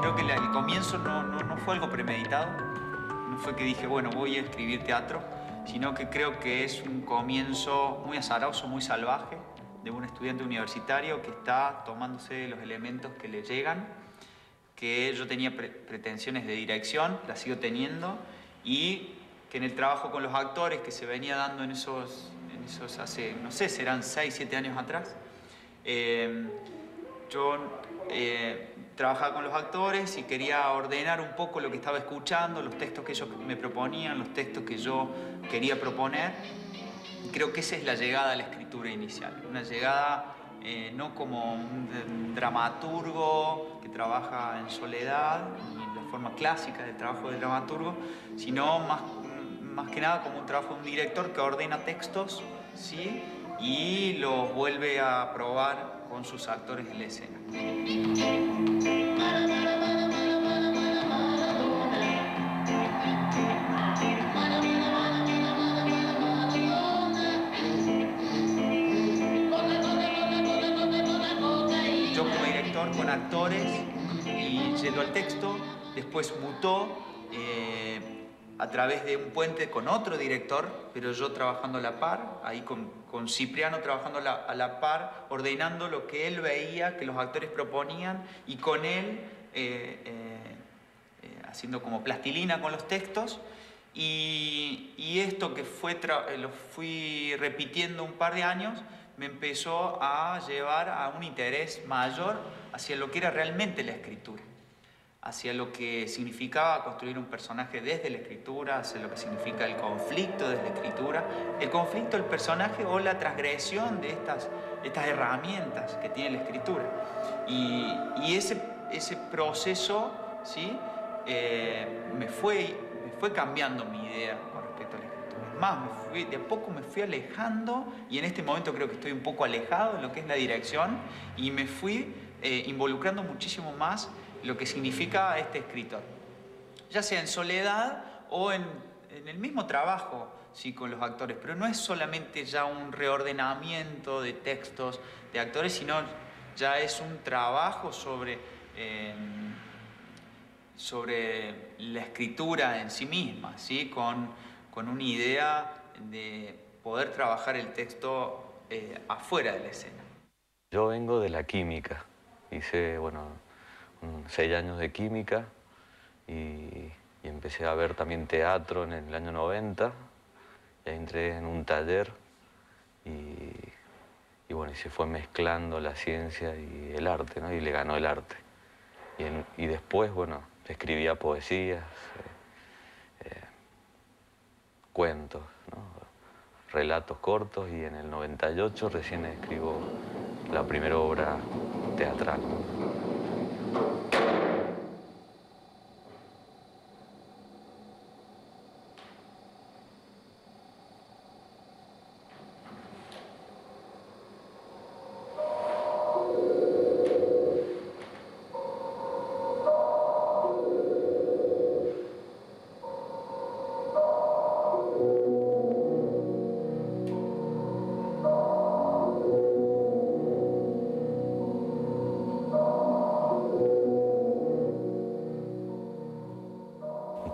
Creo que el comienzo no fue algo premeditado, no fue que dije, bueno, voy a escribir teatro, sino que creo que es un comienzo muy azaroso, muy salvaje, de un estudiante universitario que está tomándose los elementos que le llegan, que yo tenía pretensiones de dirección, las sigo teniendo, y que en el trabajo con los actores que se venía dando en esos hace, no sé, serán 6, 7 años atrás, yo trabajaba con los actores y quería ordenar un poco lo que estaba escuchando, los textos que ellos me proponían, los textos que yo quería proponer. Y creo que esa es la llegada a la escritura inicial. Una llegada no como un dramaturgo que trabaja en soledad, ni en la forma clásica del trabajo del dramaturgo, sino más que nada como un trabajo de un director que ordena textos, ¿sí? Y los vuelve a probar con sus actores en la escena. Yo como director con actores y yendo al texto, después mutó a través de un puente con otro director, pero yo trabajando a la par, ahí con Cipriano trabajando a la par, ordenando lo que él veía, que los actores proponían, y con él haciendo como plastilina con los textos. Y esto que lo fui repitiendo un par de años, me empezó a llevar a un interés mayor hacia lo que era realmente la escritura, hacia lo que significaba construir un personaje desde la escritura, hacia lo que significa el conflicto desde la escritura, el conflicto del personaje o la transgresión de estas herramientas que tiene la escritura. Y ese proceso, ¿sí? me fue cambiando mi idea con respecto a la escritura. Es más, de a poco me fui alejando, y en este momento creo que estoy un poco alejado de lo que es la dirección, y me fui involucrando muchísimo más lo que significa este escritor, ya sea en soledad o en el mismo trabajo, sí, con los actores, pero no es solamente ya un reordenamiento de textos de actores, sino ya es un trabajo sobre la escritura en sí misma, ¿sí? Con una idea de poder trabajar el texto afuera de la escena. Yo vengo de la química, hice, bueno, 6 años de química y empecé a ver también teatro en el año 90, ya entré en un taller y bueno, y se fue mezclando la ciencia y el arte, ¿no? Y le ganó el arte. Y después, bueno, escribía poesías, cuentos, ¿no? Relatos cortos, y en el 98 recién escribo la primera obra teatral.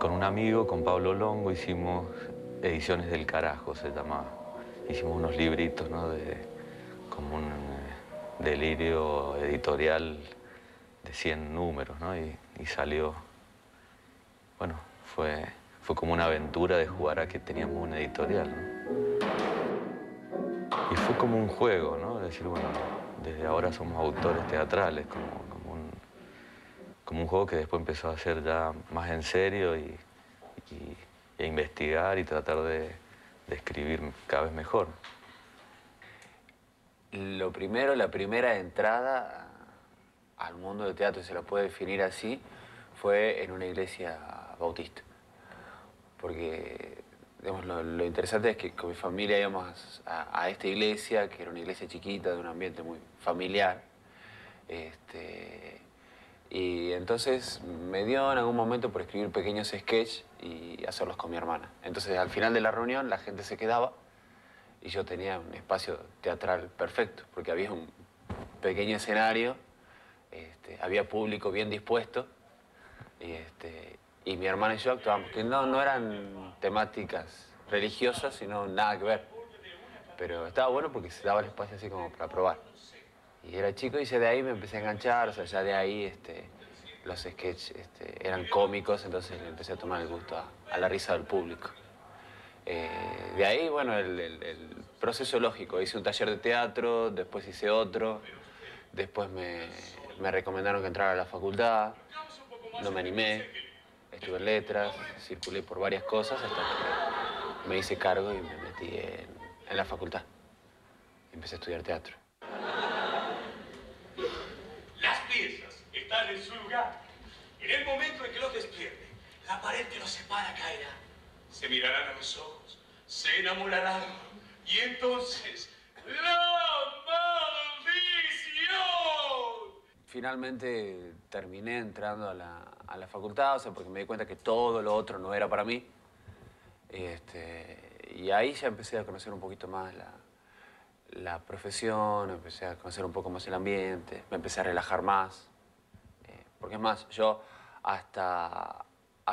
Con un amigo, con Pablo Longo, hicimos Ediciones del Carajo, se llamaba. Hicimos unos libritos, ¿no? Como un delirio editorial de 100 números, ¿no? Y salió, bueno, fue como una aventura de jugar a que teníamos una editorial, ¿no? Y fue como un juego, ¿no? Decir, bueno, desde ahora somos autores teatrales, como un juego que después empezó a ser ya más en serio y a investigar y tratar de escribir cada vez mejor. Lo primero, la primera entrada al mundo del teatro, si se la puede definir así, fue en una iglesia bautista. Porque digamos, lo interesante es que con mi familia íbamos a esta iglesia, que era una iglesia chiquita, de un ambiente muy familiar. Y entonces me dio en algún momento por escribir pequeños sketches y hacerlos con mi hermana. Entonces al final de la reunión la gente se quedaba y yo tenía un espacio teatral perfecto, porque había un pequeño escenario, había público bien dispuesto y mi hermana y yo actuábamos, que no eran temáticas religiosas, sino nada que ver. Pero estaba bueno porque se daba el espacio así como para probar. Y era chico y ya de ahí me empecé a enganchar, o sea, ya de ahí los sketches eran cómicos, entonces le empecé a tomar el gusto a la risa del público. De ahí, bueno, el proceso lógico. Hice un taller de teatro, después hice otro, después me recomendaron que entrara a la facultad, no me animé, estuve en letras, circulé por varias cosas hasta que me hice cargo y me metí en la facultad. Empecé a estudiar teatro. Las piezas están en su lugar. En el momento en que los despierte, la pared que los separa caerá. Se mirarán a los ojos, se enamorarán y entonces ¡la maldición! Finalmente terminé entrando a la facultad, o sea, porque me di cuenta que todo lo otro no era para mí. Y ahí ya empecé a conocer un poquito más la profesión, empecé a conocer un poco más el ambiente, me empecé a relajar más. Porque es más, yo hasta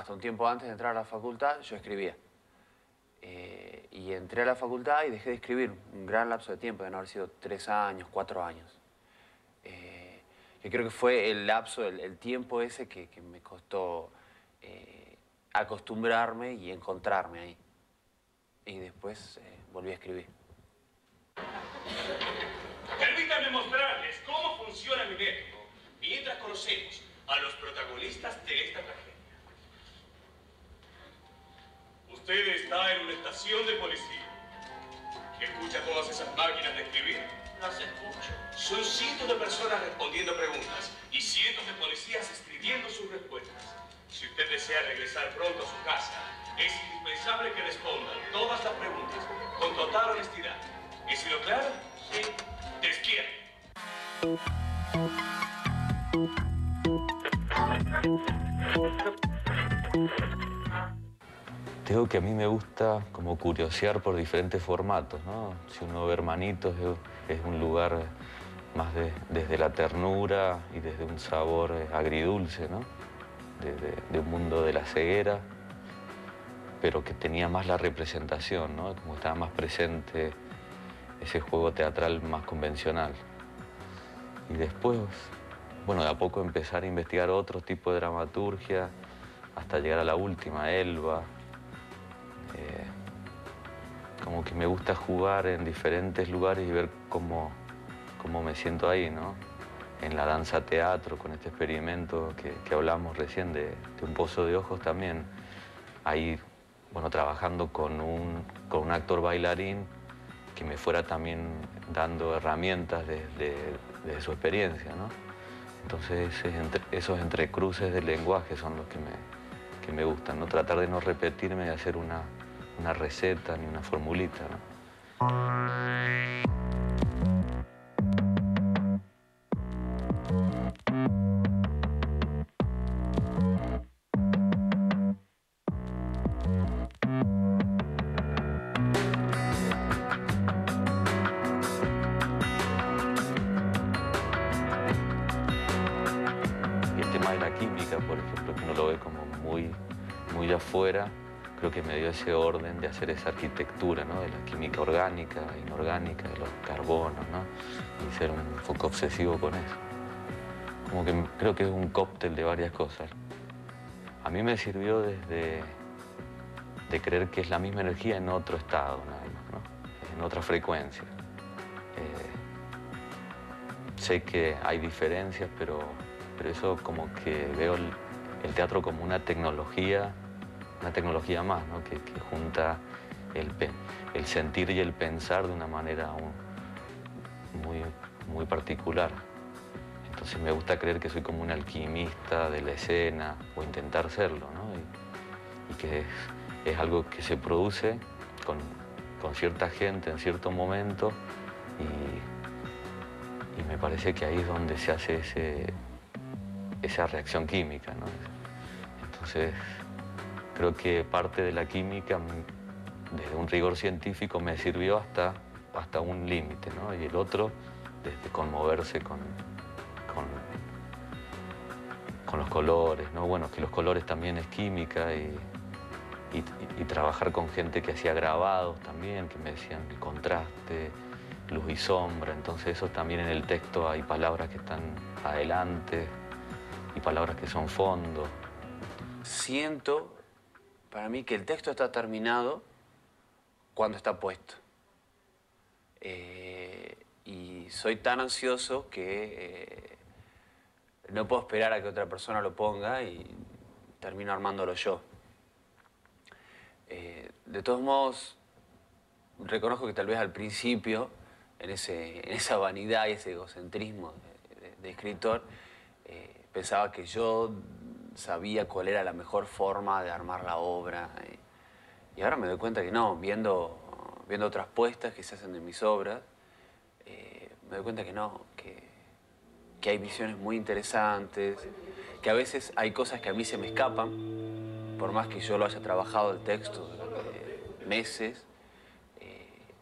un tiempo antes de entrar a la facultad, yo escribía. Y entré a la facultad y dejé de escribir un gran lapso de tiempo, de no haber sido 3 años, 4 años. Yo creo que fue el lapso, el tiempo ese que me costó acostumbrarme y encontrarme ahí. Y después volví a escribir. Permítanme mostrarles cómo funciona mi método mientras conocemos a los protagonistas de esta tragedia. Usted está en una estación de policía. ¿Escucha todas esas máquinas de escribir? Las escucho. Son cientos de personas respondiendo preguntas y cientos de policías escribiendo sus respuestas. Si usted desea regresar pronto a su casa, es indispensable que respondan todas las preguntas con total honestidad. ¿He sido claro? Sí. Despierte. Digo que a mí me gusta como curiosear por diferentes formatos, ¿no? Si uno ve Hermanitos, es un lugar más desde la ternura y desde un sabor agridulce, ¿no? De un mundo de la ceguera, pero que tenía más la representación, ¿no? Como estaba más presente ese juego teatral más convencional. Y después, bueno, de a poco empezar a investigar otro tipo de dramaturgia hasta llegar a la última, Elba. Como que me gusta jugar en diferentes lugares y ver cómo me siento ahí, ¿no? En la danza teatro, con este experimento que hablamos recién de un pozo de ojos también. Ahí, bueno, trabajando con un actor bailarín que me fuera también dando herramientas de su experiencia, ¿no? Entonces esos entrecruces del lenguaje son los que me gustan, ¿no? Tratar de no repetirme, de hacer una receta ni una formulita, ¿no? Y el tema de la química, por ejemplo, que uno lo ve como muy afuera, creo que me dio ese orden de hacer esa arquitectura, ¿no? De la química orgánica, inorgánica, de los carbonos, ¿no? Y ser un foco obsesivo con eso. Como que creo que es un cóctel de varias cosas. A mí me sirvió desde de creer que es la misma energía en otro estado, nada más, ¿no? En otra frecuencia. Sé que hay diferencias, pero eso como que veo el teatro como una tecnología más, ¿no? Que junta el sentir y el pensar de una manera muy particular. Entonces me gusta creer que soy como un alquimista de la escena, o intentar serlo, ¿no? Y que es algo que se produce con cierta gente en cierto momento, y me parece que ahí es donde se hace esa reacción química, ¿no? Entonces creo que parte de la química, desde un rigor científico, me sirvió hasta un límite, ¿no? Y el otro, desde conmoverse con los colores, ¿no? Bueno, que los colores también es química, y trabajar con gente que hacía grabados también, que me decían el contraste, luz y sombra. Entonces eso también en el texto hay palabras que están adelante y palabras que son fondo. Siento, para mí, que el texto está terminado cuando está puesto. Y soy tan ansioso que no puedo esperar a que otra persona lo ponga y termino armándolo yo. De todos modos, reconozco que tal vez al principio, en esa vanidad y ese egocentrismo de escritor, pensaba que yo sabía cuál era la mejor forma de armar la obra. Y ahora me doy cuenta que no, viendo otras puestas que se hacen de mis obras, me doy cuenta que no, que hay visiones muy interesantes, que a veces hay cosas que a mí se me escapan, por más que yo lo haya trabajado el texto durante meses.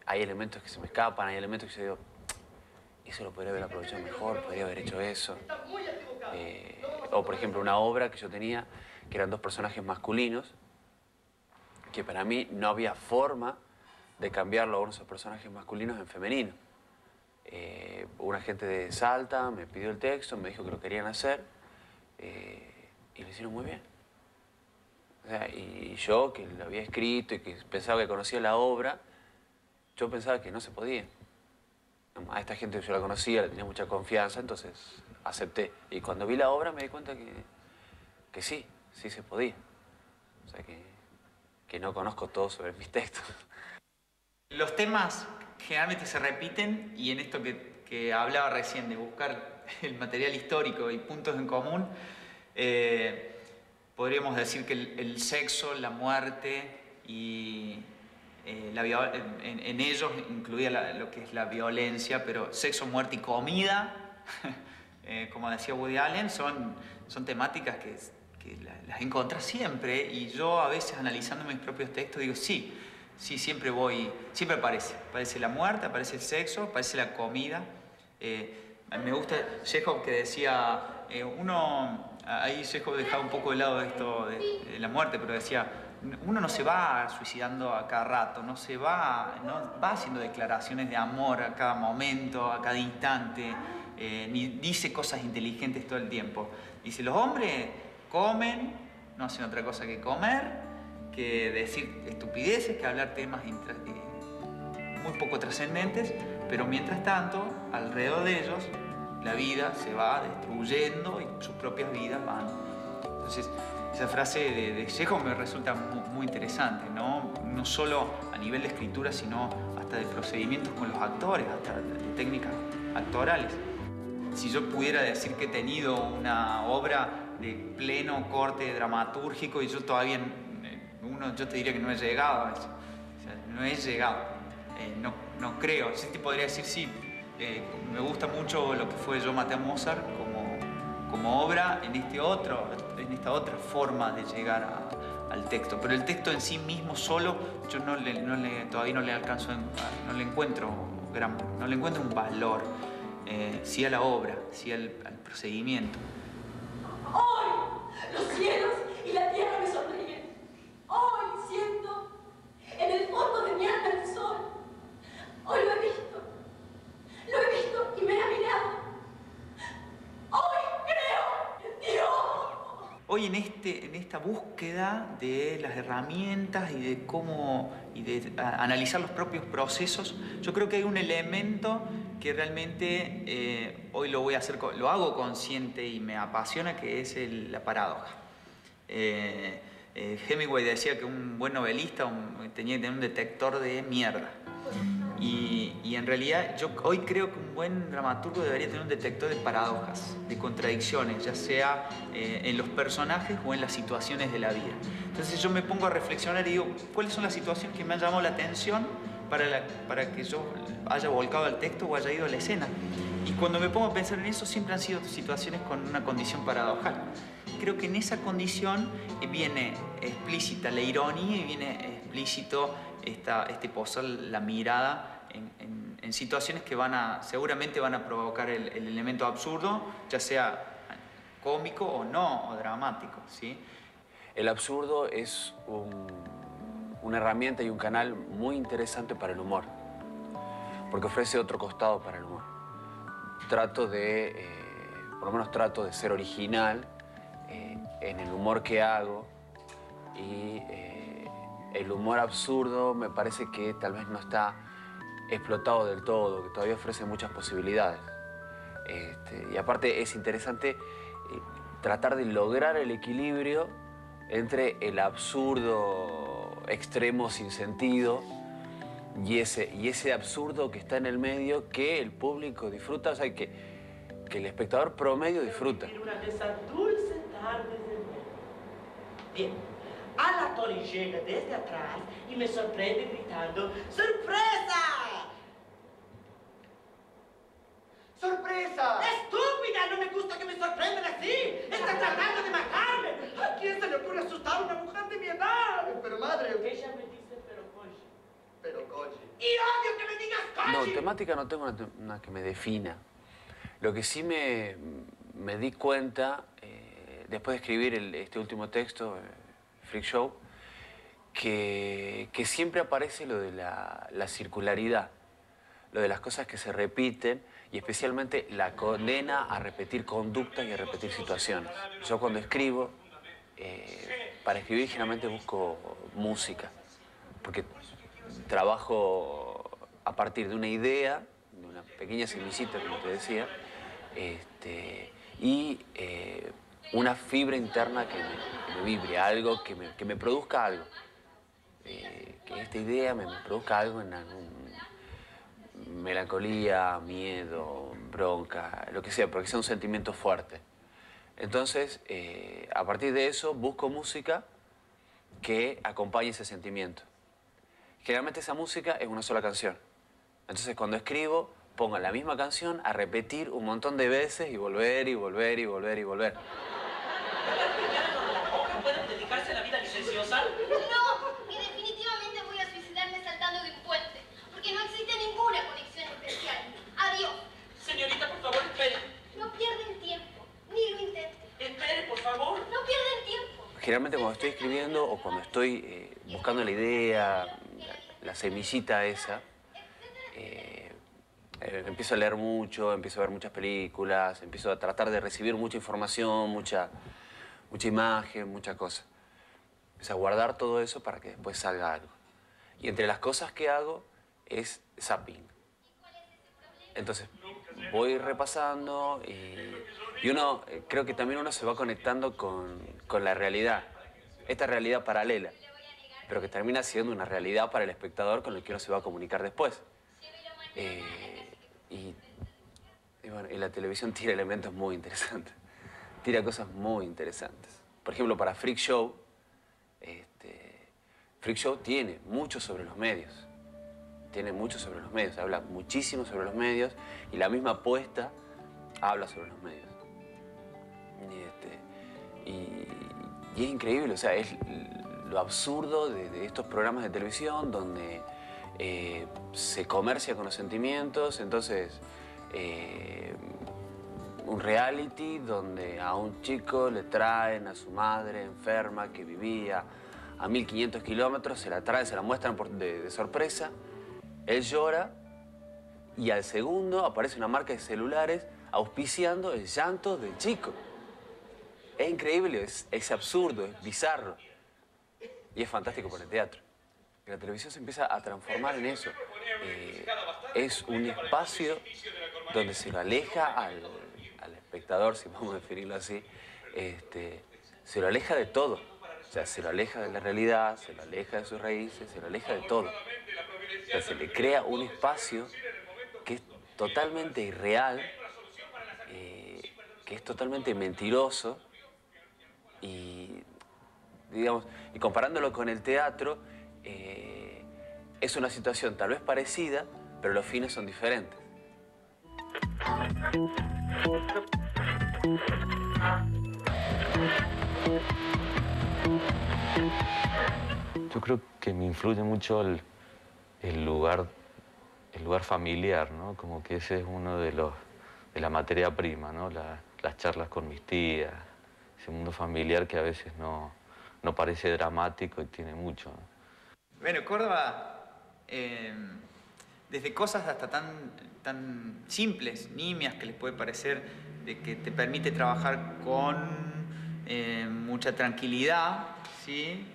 Hay elementos que se me escapan, hay elementos que yo digo, eso lo podría haber aprovechado mejor, podría haber hecho eso. O por ejemplo, una obra que yo tenía, que eran dos personajes masculinos, que para mí no había forma de cambiarlo a uno de esos personajes masculinos en femenino. Una gente de Salta me pidió el texto, me dijo que lo querían hacer, y lo hicieron muy bien. O sea, y yo, que lo había escrito y que pensaba que conocía la obra, yo pensaba que no se podía. A esta gente yo la conocía, le tenía mucha confianza, entonces acepté. Y cuando vi la obra me di cuenta que sí se podía. O sea, que no conozco todo sobre mis textos. Los temas generalmente se repiten, y en esto que hablaba recién de buscar el material histórico y puntos en común, podríamos decir que el sexo, la muerte y en ellos incluía lo que es la violencia, pero sexo, muerte y comida, como decía Woody Allen, son temáticas que las encontrás siempre, y yo a veces analizando mis propios textos digo, sí, siempre aparece la muerte, aparece el sexo, aparece la comida. Me gusta Chekhov, que decía, ahí Chekhov dejaba un poco de lado esto de la muerte, pero decía, uno no se va suicidando a cada rato, no va haciendo declaraciones de amor a cada momento, a cada instante, ni dice cosas inteligentes todo el tiempo. Dice, los hombres comen, no hacen otra cosa que comer, que decir estupideces, que hablar temas muy poco trascendentes, pero mientras tanto, alrededor de ellos, la vida se va destruyendo y sus propias vidas van. Entonces, esa frase de Chekhov me resulta muy interesante, ¿no? No solo a nivel de escritura, sino hasta de procedimientos con los actores, hasta de técnicas actorales. Si yo pudiera decir que he tenido una obra de pleno corte dramatúrgico, y yo todavía, yo te diría que no he llegado a eso. O sea, no he llegado. No creo. Sí te podría decir, sí, me gusta mucho lo que fue Yo maté a Mozart como obra en esta otra forma de llegar al texto. Pero el texto en sí mismo solo, yo todavía no le alcanzo, no le encuentro un valor. Sí a la obra, sí al procedimiento. Hoy los cielos y la tierra me sonríen. Hoy siento en el fondo de mi alma el sol. Hoy lo he visto y me ha mirado. Hoy creo en Dios. Hoy en esta búsqueda de las herramientas y de analizar los propios procesos, yo creo que hay un elemento que realmente hoy lo hago consciente y me apasiona, que es la paradoja. Hemingway decía que un buen novelista tenía que tener un detector de mierda. Y en realidad yo hoy creo que un buen dramaturgo debería tener un detector de paradojas, de contradicciones, ya sea en los personajes o en las situaciones de la vida. Entonces yo me pongo a reflexionar y digo, ¿cuáles son las situaciones que me han llamado la atención para que yo haya volcado al texto o haya ido a la escena? Y cuando me pongo a pensar en eso, siempre han sido situaciones con una condición paradojal. Creo que en esa condición viene explícita la ironía y viene explícito este posar la mirada en situaciones que seguramente van a provocar el elemento absurdo, ya sea cómico o no, o dramático, ¿sí? El absurdo es una herramienta y un canal muy interesante para el humor, porque ofrece otro costado para el humor. Por lo menos trato de ser original en el humor que hago, y el humor absurdo me parece que tal vez no está explotado del todo, que todavía ofrece muchas posibilidades. Y aparte es interesante tratar de lograr el equilibrio entre el absurdo extremo sin sentido y ese absurdo que está en el medio, que el público disfruta, o sea, que el espectador promedio disfruta. Una de esas dulces tardes de verano. Bien, Anatoly llega desde atrás y me sorprende gritando: ¡sorpresa! ¡Sorpresa! ¡Estúpida! No me gusta que me sorprendan así. ¡Está tratando de matarme! ¿A quién se le ocurre asustar a una mujer de mi edad? Pero madre... Ella me dice pero coche. Pero coche. ¡Y odio que me digas coche! No, temática no tengo una que me defina. Lo que sí me di cuenta, después de escribir este último texto, Freak Show, que siempre aparece lo de la circularidad, lo de las cosas que se repiten, y especialmente la condena a repetir conductas y a repetir situaciones. Yo cuando escribo, para escribir generalmente busco música, porque trabajo a partir de una idea, de una pequeña semillita, como te decía, y una fibra interna que me vibre, algo que me produzca algo. Que esta idea me produzca algo en algún melancolía, miedo, bronca, lo que sea, pero que sea un sentimiento fuerte. Entonces, a partir de eso, busco música que acompañe ese sentimiento. Generalmente esa música es una sola canción. Entonces, cuando escribo, pongo la misma canción a repetir un montón de veces y volver, y volver, y volver, y volver. ¿Pueden dedicarse a la vida licenciosa? No, y definitivamente voy a suicidarme saltando de un puente, porque no existe ninguna conexión especial. Adiós. Señorita, por favor, espere. No pierden tiempo, ni lo intenten. Espere, por favor. No pierden tiempo. Generalmente cuando estoy escribiendo o cuando estoy buscando la idea, la semillita esa, empiezo a leer mucho, empiezo a ver muchas películas, empiezo a tratar de recibir mucha información, mucha imagen, mucha cosa. Empiezo a guardar todo eso para que después salga algo. Y entre las cosas que hago es zapping. Entonces voy repasando y uno, creo que también uno se va conectando con la realidad, esta realidad paralela, pero que termina siendo una realidad para el espectador con el que uno se va a comunicar después. Y bueno, y la televisión tira elementos muy interesantes, tira cosas muy interesantes. Por ejemplo, para Freak Show, Freak Show tiene mucho sobre los medios. Habla muchísimo sobre los medios, y la misma apuesta habla sobre los medios. Y es increíble, o sea, es lo absurdo de estos programas de televisión donde se comercia con los sentimientos. Entonces, un reality donde a un chico le traen a su madre enferma que vivía a 1500 kilómetros, se la traen, se la muestran de sorpresa, él llora y al segundo aparece una marca de celulares auspiciando el llanto del chico. Es increíble, es absurdo, es bizarro y es fantástico para el teatro. La televisión se empieza a transformar en eso. Es un espacio donde se lo aleja al espectador, si vamos a definirlo así, se lo aleja de todo. O sea, se lo aleja de la realidad, se lo aleja de sus raíces, se lo aleja de todo. O sea, se le crea un espacio que es totalmente irreal, que es totalmente mentiroso y, digamos, y comparándolo con el teatro, es una situación tal vez parecida, pero los fines son diferentes. Yo creo que me influye mucho el lugar familiar, ¿no? Como que ese es uno de la materia prima, ¿no? Las charlas con mis tías, ese mundo familiar que a veces no parece dramático y tiene mucho, ¿no? Bueno, Córdoba, desde cosas hasta tan simples, nimias, que les puede parecer, de que te permite trabajar con mucha tranquilidad, ¿sí?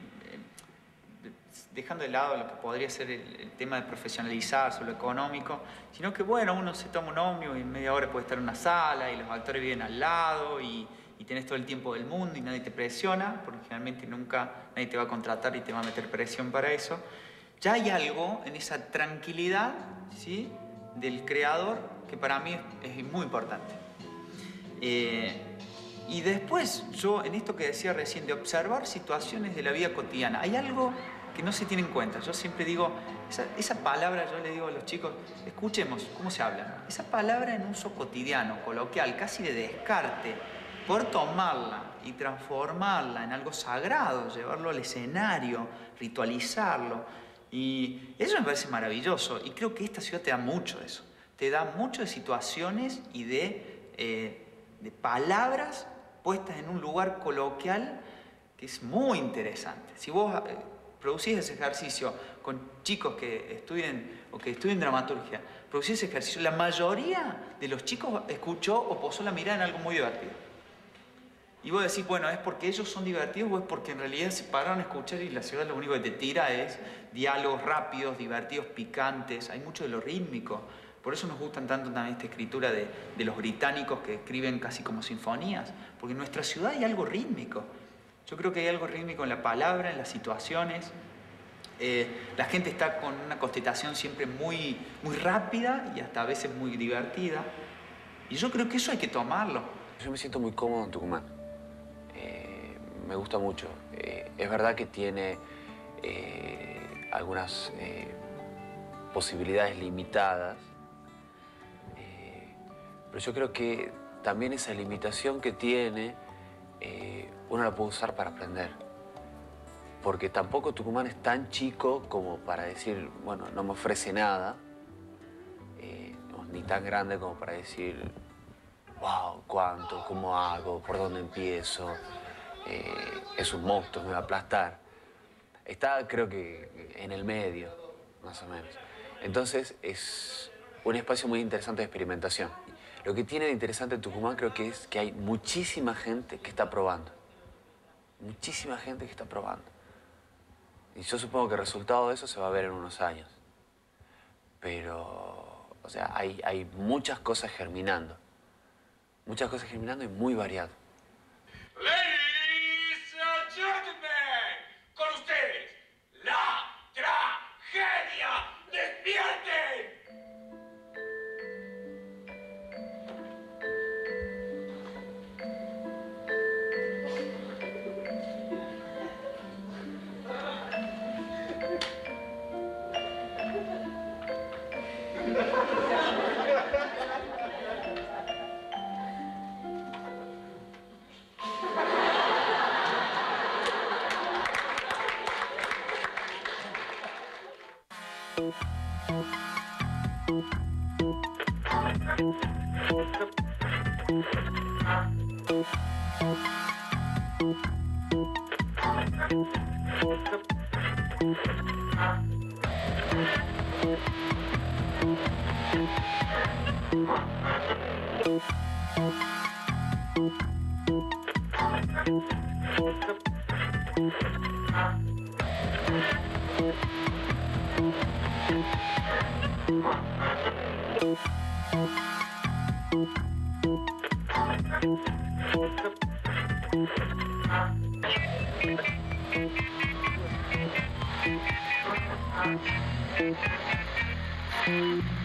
Dejando de lado lo que podría ser el tema de profesionalizarse, lo económico, sino que, bueno, uno se toma un ómnibus y en media hora puede estar en una sala y los actores viven al lado y tenés todo el tiempo del mundo y nadie te presiona, porque generalmente nunca nadie te va a contratar y te va a meter presión para eso. Ya hay algo en esa tranquilidad, ¿sí?, del creador que para mí es muy importante. Y después, yo en esto que decía recién, de observar situaciones de la vida cotidiana, hay algo que no se tiene en cuenta. Yo siempre digo, esa palabra, yo le digo a los chicos, escuchemos cómo se habla. Esa palabra en uso cotidiano, coloquial, casi de descarte, poder tomarla y transformarla en algo sagrado, llevarlo al escenario, ritualizarlo. Y eso me parece maravilloso. Y creo que esta ciudad te da mucho de eso. Te da mucho de situaciones y de palabras puestas en un lugar coloquial que es muy interesante. Si vos producís ese ejercicio con chicos que estudien dramaturgia, producís ese ejercicio, la mayoría de los chicos escuchó o posó la mirada en algo muy divertido. Y vos decís, bueno, ¿es porque ellos son divertidos o es porque en realidad se pararon a escuchar y la ciudad lo único que te tira es diálogos rápidos, divertidos, picantes? Hay mucho de lo rítmico. Por eso nos gustan tanto también esta escritura de los británicos que escriben casi como sinfonías. Porque en nuestra ciudad hay algo rítmico. Yo creo que hay algo rítmico en la palabra, en las situaciones. La gente está con una constatación siempre muy, muy rápida y hasta a veces muy divertida. Y yo creo que eso hay que tomarlo. Yo me siento muy cómodo en Tucumán. Me gusta mucho. Es verdad que tiene algunas posibilidades limitadas, pero yo creo que también esa limitación que tiene uno la puede usar para aprender. Porque tampoco Tucumán es tan chico como para decir, bueno, no me ofrece nada, ni tan grande como para decir, wow, ¿cuánto? ¿Cómo hago? ¿Por dónde empiezo? Es un monstruo, me va a aplastar. Está, creo que, en el medio, más o menos. Entonces, es un espacio muy interesante de experimentación. Lo que tiene de interesante Tucumán creo que es que hay muchísima gente que está probando. Muchísima gente que está probando. Y yo supongo que el resultado de eso se va a ver en unos años. Pero, o sea, hay muchas cosas germinando. Muchas cosas germinando y muy variado. Ladies and gentlemen, con ustedes, la tragedia. ¡Despierten! Thank you.